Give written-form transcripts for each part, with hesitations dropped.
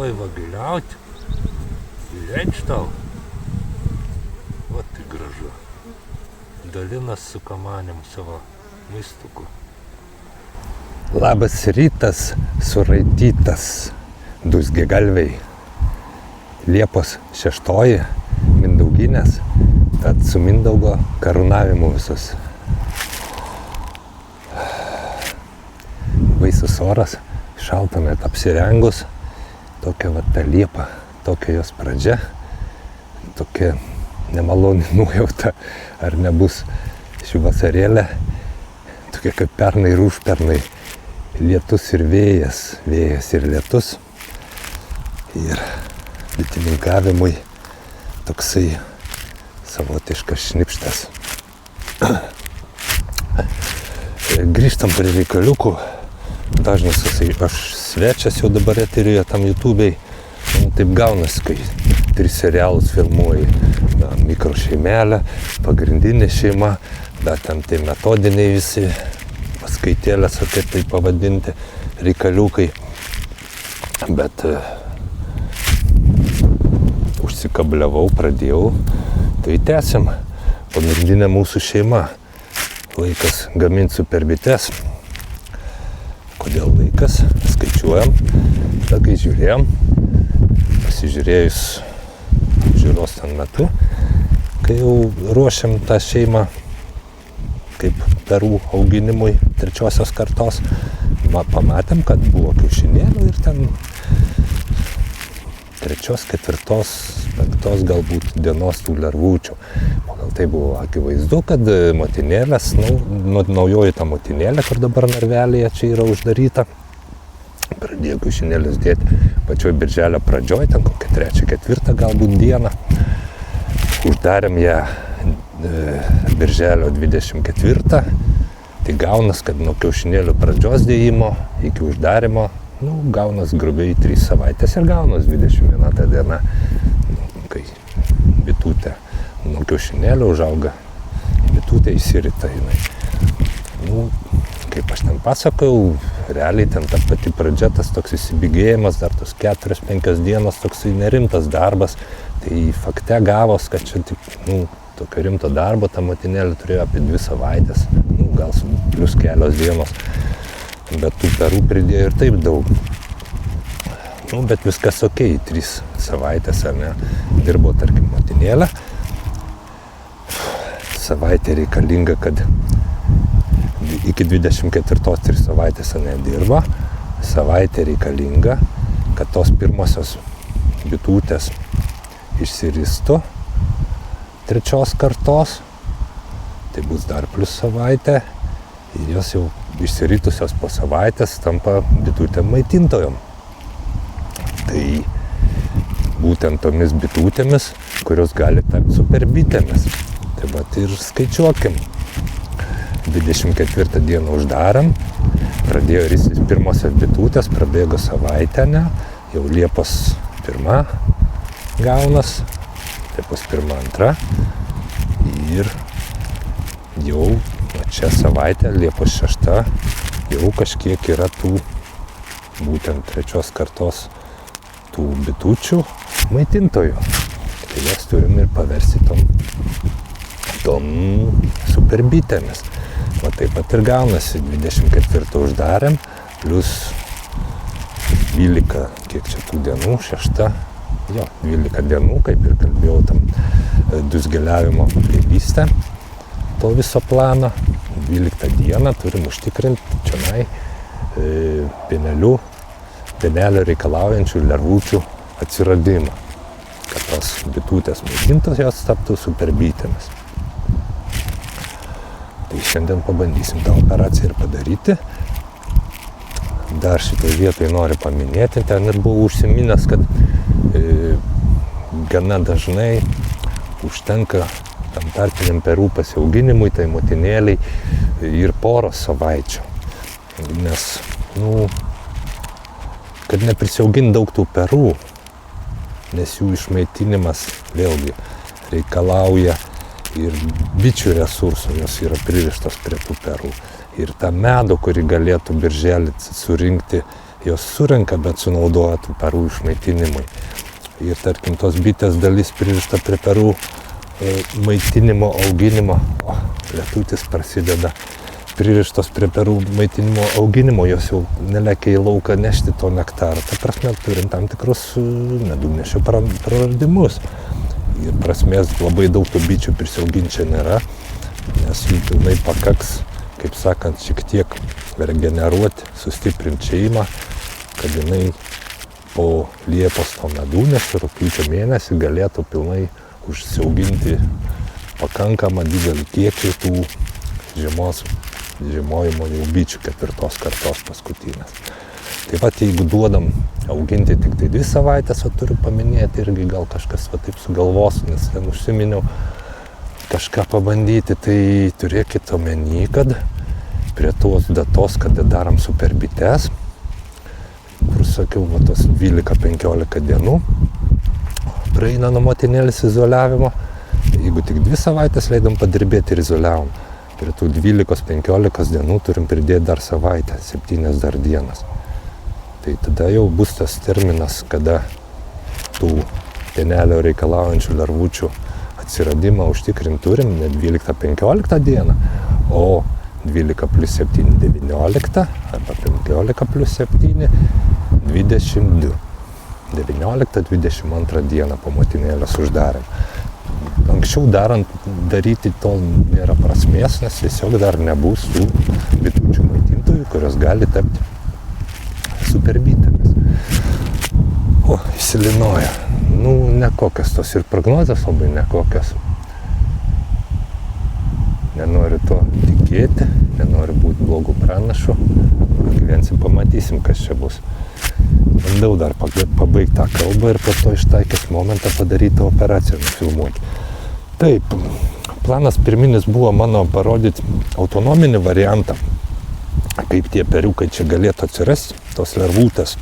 Oi, vagiliauti. Leidž tau. Va tai gražu. Dalinas su kamanėm savo maistuku. Labas rytas, suraitytas dūzgiagalviai. Liepos 6, Mindauginės, tad su Mindaugo karūnavimu visus. Baisus oras, šalta net apsirengus, tokia va ta liepa, tokia jos pradžia, tokia nemaloni nuojauta, ar nebus ši vasarėlė, tokia kaip pernai ir užpernai, lietus ir vėjas, vėjas ir lietus, ir bitininkavimui toksai savotiškas šnipštas. Grįžtam prie reikaliukų. Dažnas aš svečias jau dabar eteriuje tam YouTube'ai. Taip gaunasi, kai 3 serialus filmuoji. Mikrošeimelė, pagrindinė šeima, dar ten tai metodiniai visi paskaitėlės, o kaip tai pavadinti, reikaliukai. Bet užsikabliavau, pradėjau, tai tęsim. Pagrindinė mūsų šeima. Laikas gaminti super bites. Kodėl laikas? Skaičiuojam. Tada kai žiūrėjom, pasižiūrėjus žiūros ten metu, kai jau ruošiam tą šeimą kaip perų auginimui 3 kartos, pamatėm, kad buvo kiaušinėlių ir ten 3, 4, 5 galbūt dienos tų lervučių. Pagal tai buvo akivaizdu, kad motinėlės, naujoji ta motinėlė, kur dabar narvelėje čia yra uždaryta, pradėjo kiaušinėlius dėti pačioj birželio pradžioj, ten kokią 3, 4 galbūt dieną. Uždarėm ją birželio 24, tai gaunas, kad nuo kiaušinėlių pradžios dėjimo iki uždarimo, gaunas grubiai 3 savaitės ir gaunas 21 ta diena, kai bitutė nuo kiaušinėlio užauga, bitutė įsirita jinai. Kaip aš ten pasakojau, realiai ten ta pati pradžia, tas toks įsibėgėjimas, dar tos 4-5 dienos toksai nerimtas darbas, tai fakte gavos, kad čia tik, tokio rimto darbo ta motinėlė turėjo apie 2 savaitės, gal plus kelios dienos. Bet tų perų pridėjo ir taip daug. Bet viskas okei, 3 savaitės, ar ne, dirbo, tarkim, motinėlę. Savaitė reikalinga, kad iki 24 3 savaitės nedirba. Savaitė reikalinga, kad tos pirmosios bitutės išsiristų 3 kartos. Tai bus dar plus savaitė. Ir jos jau išsiritusios po savaitės tampa bitutėm maitintojom. Tai būtent tomis bitutėmis, kurios gali tapti superbitėmis. Tai vat ir skaičiuokim. 24 dieną uždaram, pradėjo ristis pirmosios bitutės, prabėgo savaitę, jau Liepos 1 gaunas, Liepos 1, 2 ir jau čia savaitę, Liepos 6, jau kažkiek yra tų būtent 3 kartos tų bitučių maitintojų. Tai jas turim ir paversti tom superbitėmis. O taip pat ir gaunasi, 24 uždarėm, plus 12, kiek čia tų dienų, 6, 12 dienų, kaip ir kalbėjau tam dūzgeliavimo playliste. To viso plano, 12 dieną turim užtikrinti čionai pienelio reikalaujančių lervučių atsiradimą, kad tos bitutės maitintojos taptų superbitėmis. Tai šiandien pabandysim tą operaciją ir padaryti. Dar šitoj vietoj noriu paminėti, ten ir buvau užsiminęs, kad gana dažnai užtenka tam tarpiniam perų pasiauginimui, tai motinėliai ir poros savaičių. Nes, kad neprisiaugint daug tų perų, nes jų išmaitinimas vėlgi reikalauja ir bičių resursų, jos yra pririštos prie tų perų. Ir tą medų, kurį galėtų birželį surinkti jos surenka, bet sunaudoja tų perų išmaitinimui. Ir tarkim, tos bitės dalis pririšta prie perų maitinimo, auginimo, lietutis prasideda, pririštos prie perų maitinimo, auginimo, jos jau nelekia į lauką nešti to nektarą. Ta prasme, turim tam tikrus medūnešio praradimus. Ir prasmės labai daug tų bičių prisiauginti čia nėra, nes jų pilnai pakaks, kaip sakant, šiek tiek regeneruoti, sustiprinti šeimą, kad jinai po Liepos to medūnešio rugpjūčio mėnesį galėtų pilnai užsiauginti pakankamą didelį kiekį tų žiemojimo jau bičių 4 kartos paskutinės. Taip pat jeigu duodam auginti tik tai 2 savaitės, turiu paminėti irgi gal kažkas taip sugalvos, nes ten užsiminiau kažką pabandyti, tai turėkit omeny, kad prie tos datos, kada darom superbites, kur sakiau, tos 12-15 dienų praeina nuo motinėlės izoliavimo, jeigu tik 2 savaitės leidom padirbėti ir izoliavom, prie tų 12-15 dienų turim pridėti dar savaitę, 7 dar dienas. Tai tada jau bus tas terminas, kada tų pienelio reikalaujančių lervučių atsiradimą užtikrinti turim ne 12-15 dieną, o 12 plus 7 19 arba 15 plus 7 22. 19-22 dieną po motinėlės uždarėm. Anksčiau daryti to nėra prasmės, nes tiesiog dar nebus tų bitučių maitintojų, kurios gali tapti superbitėmis. Įsilinoja. Nekokios tos ir prognozės labai nekokios. Nenoriu to tikėti, nenoriu būti blogų pranašų. Gyvensim, pamatysim, kas čia bus. Bandau dar pabaigti tą kalbą ir po to ištaikęs momentą padaryti operaciją, nufilmuoti. Taip, planas pirminis buvo mano parodyti autonominį variantą, kaip tie periukai čia galėtų atsirasti, tos lervutės.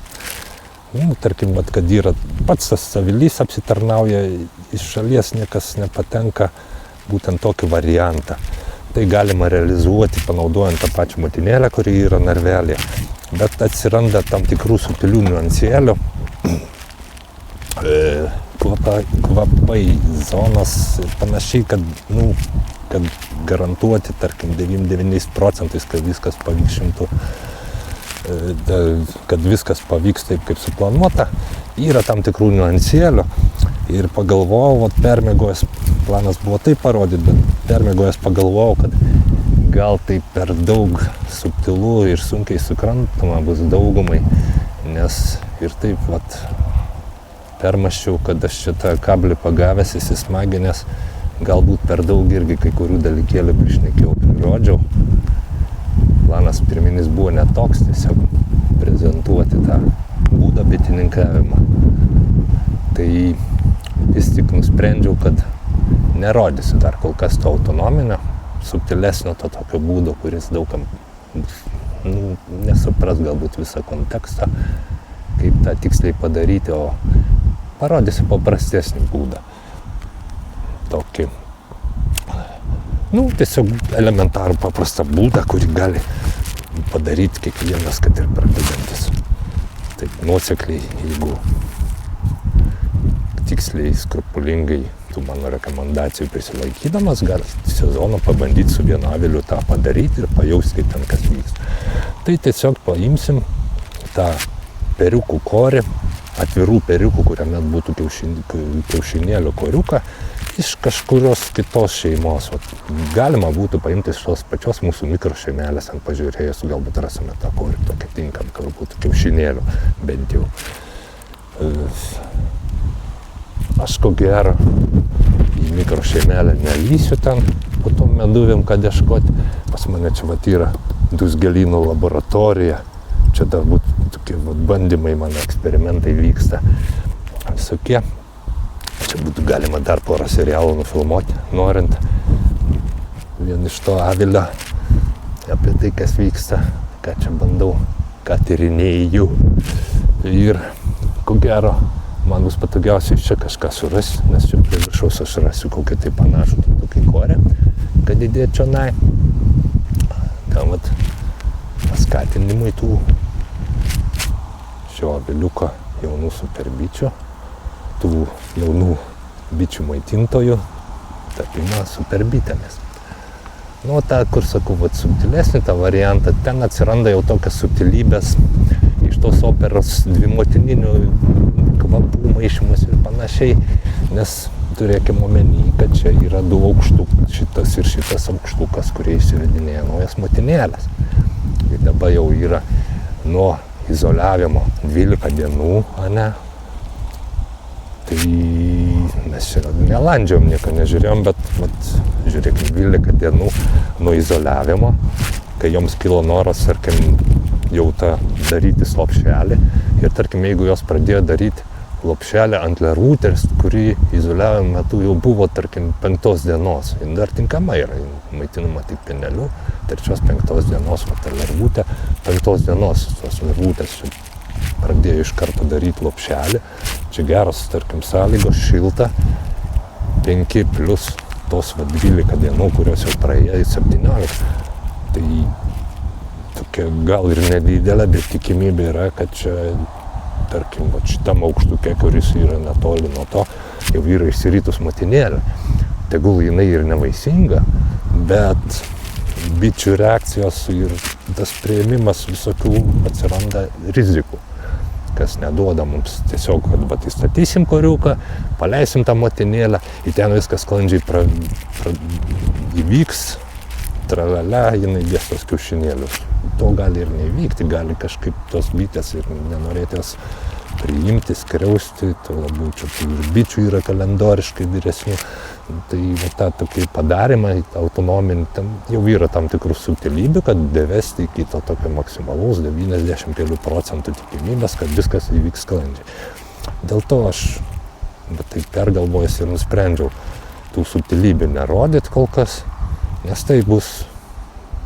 Tarkim, kad yra pats tas avilys apsitarnauja, iš šalies niekas nepatenka, būtent tokį variantą. Tai galima realizuoti panaudojant tą pačią motinėlę, kuri yra narvelėje. Bet atsiranda tam tikrų subtilių niuansėlių, kvapai, zonas ir panašiai, kad garantuoti, tarkim, 99%, kad viskas pavyks 100%, kad viskas pavyks taip, kaip suplanuota, yra tam tikrų niuansėlių. Ir pagalvojau, permiegojęs, planas buvo taip parodyti, bet permiegojęs pagalvojau, kad gal tai per daug subtilu ir sunkiai suprantama bus daugumai, nes ir taip permąsčiau, kad aš šitą kablį pagavęs įsismaginęs, galbūt per daug irgi kai kurių dalykėlių prišnekėjau, prirodžiau. Planas pirminis buvo netoks, tiesiog prezentuoti tą būdą bitininkavimą. Tai vis tik nusprendžiau, kad nerodysiu dar kol kas to autonominio, subtilesnio to tokio būdo, kuris daugam nesupras galbūt visą kontekstą, kaip tą tiksliai padaryti, o parodysiu paprastesnį būdą. Tokį, tiesiog elementarų paprastą būdą, kurį gali padaryti kiekvienas, kad ir pradedantis. Taip nuosekliai, jeigu tiksliai, skrupulingai tų mano rekomendacijų prisilaikydamas, gali sezoną pabandyti su vienu aviliu tą padaryti ir pajausti, kaip ten kas vyksta. Tai tiesiog paimsim tą periukų korį, atvirų periukų, kuriame būtų kiaušinėlio koriuką, iš kažkurios kitos šeimos. Galima būtų paimti iš tos pačios mūsų mikrošeimelės, ant pažiūrėjus, galbūt rasime tą korį tokia tinkam, kad būtų kiaušinėlio bent jau. Aš ko gero į mikrošeimelę nelysiu ten, po tom meduvėm, kad ieškoti. Pas mane čia yra Dūzgėlyno laboratorija. Čia dar būtų tokie bandymai, mano eksperimentai vyksta visokie. Čia būtų galima dar porą serialų nufilmuoti, norint vien iš to avilio apie tai, kas vyksta, ką čia bandau, ką tyrinėju. Ir ko gero, man bus patogiausiai čia kažką surasti, nes čia prie viršaus aš rasiu kokią tai panašų tokį korę, kad įdėti čionai. Tam paskatinimui tų šio aviliuko jaunų superbičių, tų jaunų bičių maitintojų tapimą superbitėmis. Nu, ta, kur sakau, subtilesnį tą variantą, ten atsiranda jau tokios subtilybės iš tos operos dvimotininių kvapų maišymus ir panašiai, nes turėkim omeny, kad čia yra du aukštukas, šitas ir šitas aukštukas, kurie įsivedinėja naujas motinėlės. Ir dabar jau yra nuo izoliavimo 12 dienų, ane? Tai mes čia nelandžiom, nieko nežiūrėjom, bet žiūrėkim, 12 dienų nuo izoliavimo, kai joms kilo noras, tarkim, jau tą daryti lopšelį. Ir tarkim, jeigu jos pradėjo daryti lopšelį ant lervutės, kuri izoliavimo metu jau buvo, tarkim, 5 dienos. Jis dar tinkama yra, maitinama tik pieneliu, 3-5 dienos, ta lervutė, 5 dienos tos lervutės pradėjo iš karto daryti lopšelį. Čia geros, tarkim, sąlygos, šilta, 5 plus tos 12 dienų, kurios jau praėjo 17. Tai tokia gal ir nedidelė, bet tikimybė yra, kad čia, tarkim, šitam aukštuke, kuris yra netoli nuo to, jau yra išsiritus motinėlė. Tegul jinai ir nevaisinga, bet bičių reakcijos ir tas priėmimas visokių atsiranda rizikų, kas neduoda mums tiesiog, kad įstatysim koriuką, paleisim tą motinėlę, į ten viskas sklandžiai įvyks, tralala, jinai dės tos kiaušinėlius. To gali ir neįvykti, gali kažkaip tos bitės ir nenorėti jas priimti, skriausti, to labiau čia ir bičių yra kalendoriškai vyresnių. Tai tą tokį padarymą autonominį, ten jau yra tam tikrų subtilybių, kad devesti iki to tokio maksimalaus 90% tikimybės, kad viskas įvyks sklandžiai. Dėl to aš tai pergalvojęs ir nusprendžiau tų subtilybių nerodyti kol kas, nes tai bus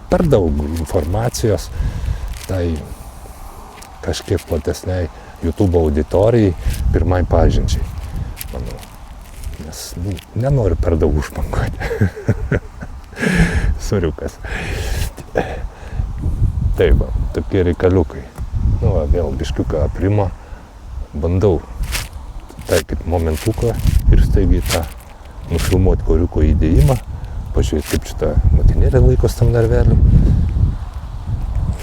per daug informacijos tai kažkiek platesniai YouTube auditorijai, pirmai pažinčiai, manau. Nes nenoriu per daug užpankuoti. Suriukas. Taip, tokie reikaliukai. Nu, vėl biškiuką aprimo. Bandau taikyti momentuką ir staigiai tą nufilmuoti koriuko įdėjimą. Pažiūrėti, kaip šitą motinėlę laikos tam narvelį.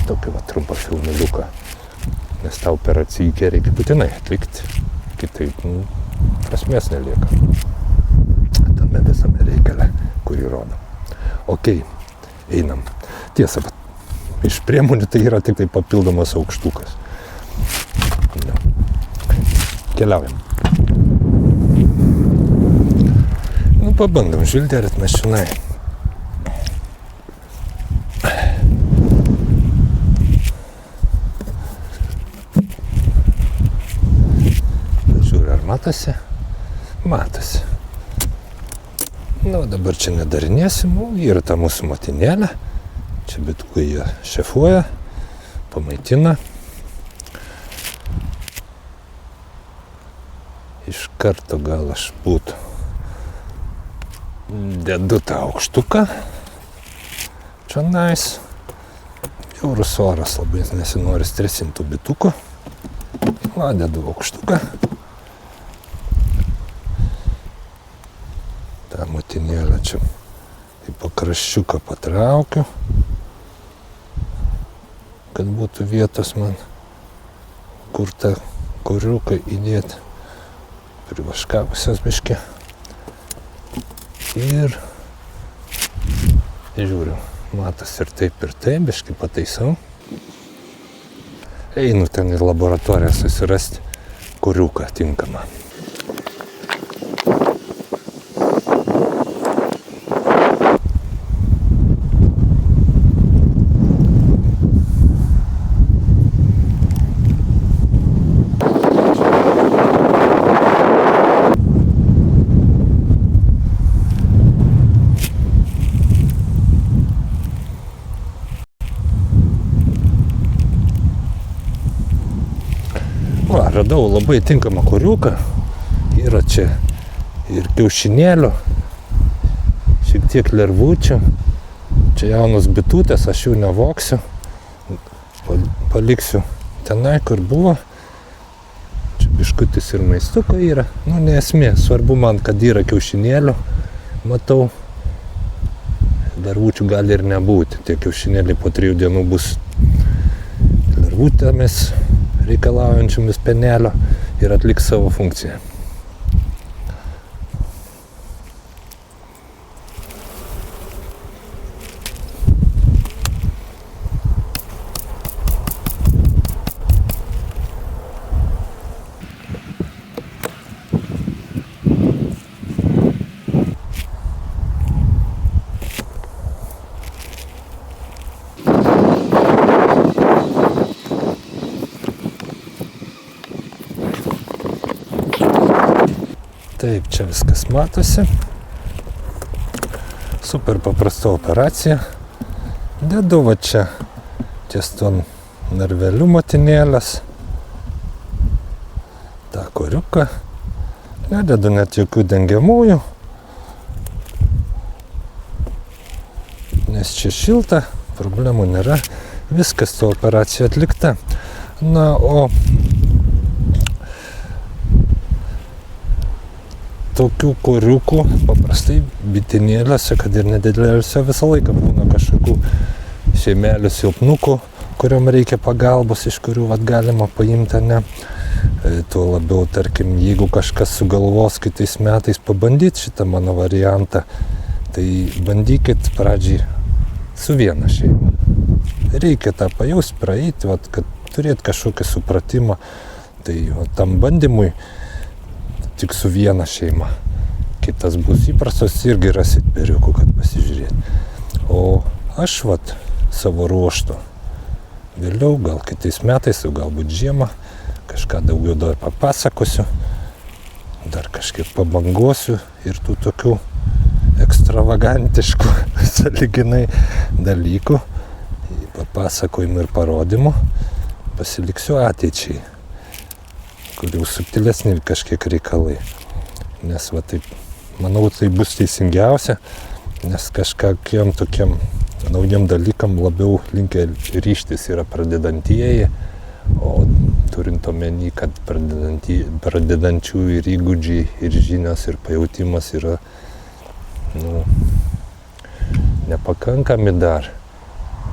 Tokį trumpą filmuliuką. Nes tą operaciją reikia būtinai atlikti. Kitaip, prasmės nelieka. Tame visame reikale, kurį rodom. Okei, einam. Tiesa, bet iš priemonių tai yra tik tai papildomas aukštukas. Ja. Keliaujam. Pabandom žilderėt mes čionai. Žiūriu, ar matosi? Matosi. Nu, dabar čia nedarinėsim, yra ta mūsų motinėlė. Čia bitukai jie šefuoja, pamaitina. Iš karto gal aš būtų. Dedu tą aukštuką. Čionais. Bjaurus oras, labai nesinori stresintų bitukų. Va, dedu aukštuką. tą motinėlę čia į pakraščiuką patraukiu, kad būtų vietos man, kur tą kuriuką įdėti, privaškavusios biškį. Ir žiūriu, matas ir taip, biškį pataisau. Einu ten į laboratoriją susirasti kuriuką tinkamą. Radau labai tinkamą kuriuką, yra čia ir kiaušinėlių, šiek tiek lervučių, čia jaunos bitutės, aš jų nevoksiu, paliksiu tenai, kur buvo, biškutis ir maistuko yra. Nu, ne esmė, svarbu man, kad yra kiaušinėlių, matau. Lervučių gali ir nebūti. Tie kiaušinėliai po 3 dienų bus lervutėmis reikalaujančiomis penelio ir atliks savo funkciją. Taip, čia viskas matosi. Super paprasta operacija. Dedu va čia ties ton narveliu motinėlės. Ta koriuką. Nededu net jokių dengiamųjų. Nes čia šilta, problemų nėra. Viskas to operacija atlikta. Na, o tokių koriukų paprastai bitinėliuose, kad ir nedidelėliuose visą laiką būna kažkokių šeimelių silpnukų, kuriuom reikia pagalbos, iš kurių galima paimti, ne. Tuo labiau, tarkim, jeigu kažkas sugalvos kitais metais pabandyti šitą mano variantą, tai bandykit pradžiai su viena šeima. Reikia tą pajausti, praeiti, kad turėti kažkokį supratimą. Tai tam bandymui tik su viena šeima. Kitas bus įprastas, irgi rasit periukų, kad pasižiūrėti. O aš savo ruoštų. Vėliau, gal kitais metais, galbūt žiemą, kažką daugiau dar papasakosiu. Dar kažkiek pabangosiu ir tų tokių ekstravagantiškų sąlyginai dalykų, papasakojimų ir parodymų pasiliksiu ateičiai, kur jau subtilesni kažkiek reikalai. Nes taip, manau, tai bus teisingiausia, nes kažkokiem tokiem naujiem dalykam labiau linkę ryžtis yra pradedantieji, o turint omeny, kad pradedančių ir įgūdžiai, ir žinios, ir pajautimas yra nepakankami dar,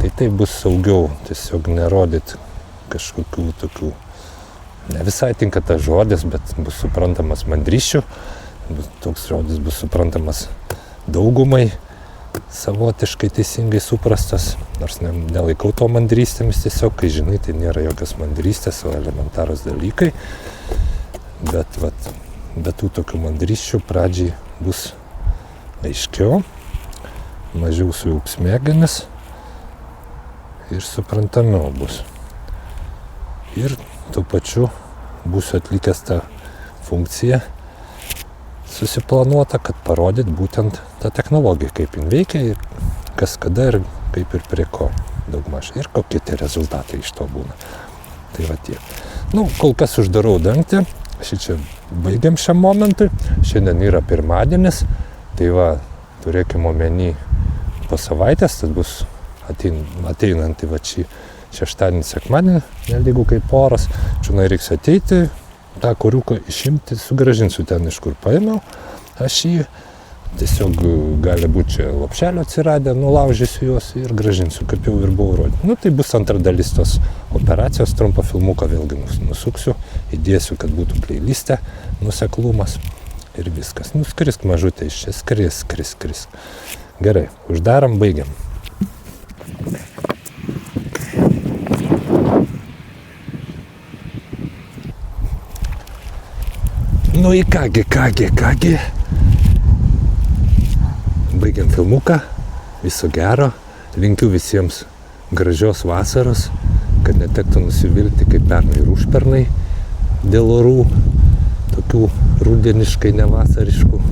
tai bus saugiau tiesiog nerodyti kažkokių tokių. Ne visai tinka tas žodis, bet bus suprantamas mandryščių. Toks žodis bus suprantamas daugumai, savotiškai teisingai suprastas. Nors nelaikau to mandrystėmis tiesiog, kai žinai, tai nėra jokios mandrystės, o elementarūs dalykai. Bet tų tokių mandrysčių pradžiai bus aiškiau, mažiau sujauks smegenis ir suprantamiau bus. Ir tuo pačiu būsiu atlikęs tą funkciją susiplanuota, kad parodyt būtent tą technologiją, kaip jin veikia ir kas kada ir kaip ir prie ko daugmaž. Ir kokie tie rezultatai iš to būna. Tai tiek. Kol kas uždarau dangtį. Šičia baigiam šiam momentui. Šiandien yra pirmadienis. Tai turėkim omeny po savaitės, tas bus ateinantį šį šeštadienį, sekmadienį, nelygu kaip oras. Čiunai reiks ateiti, tą koriuką išimti, sugrąžinsiu ten, iš kur paėmiau. Aš jį tiesiog gali būti čia lopšelio atsiradę, nulaužysiu juos ir grąžinsiu, kaip jau ir buvau rodyti. Tai bus antra dalis tos operacijos, trumpą filmuką vėlgi nusuksiu, įdėsiu, kad būtų playliste, nuseklumas ir viskas. Skrisk mažutė iš čia, skrisk. Gerai, uždaram, baigiam. Į kągi. Baigiam filmuką. Viso gero. Linkiu visiems gražios vasaros, kad netektų nusivilti kaip pernai ir užpernai dėl orų, tokių rudeniškai nevasariškų.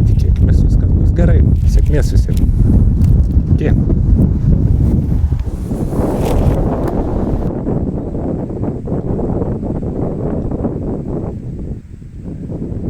Tikėkimės, viskas bus gerai. Sėkmės visiems. Iki.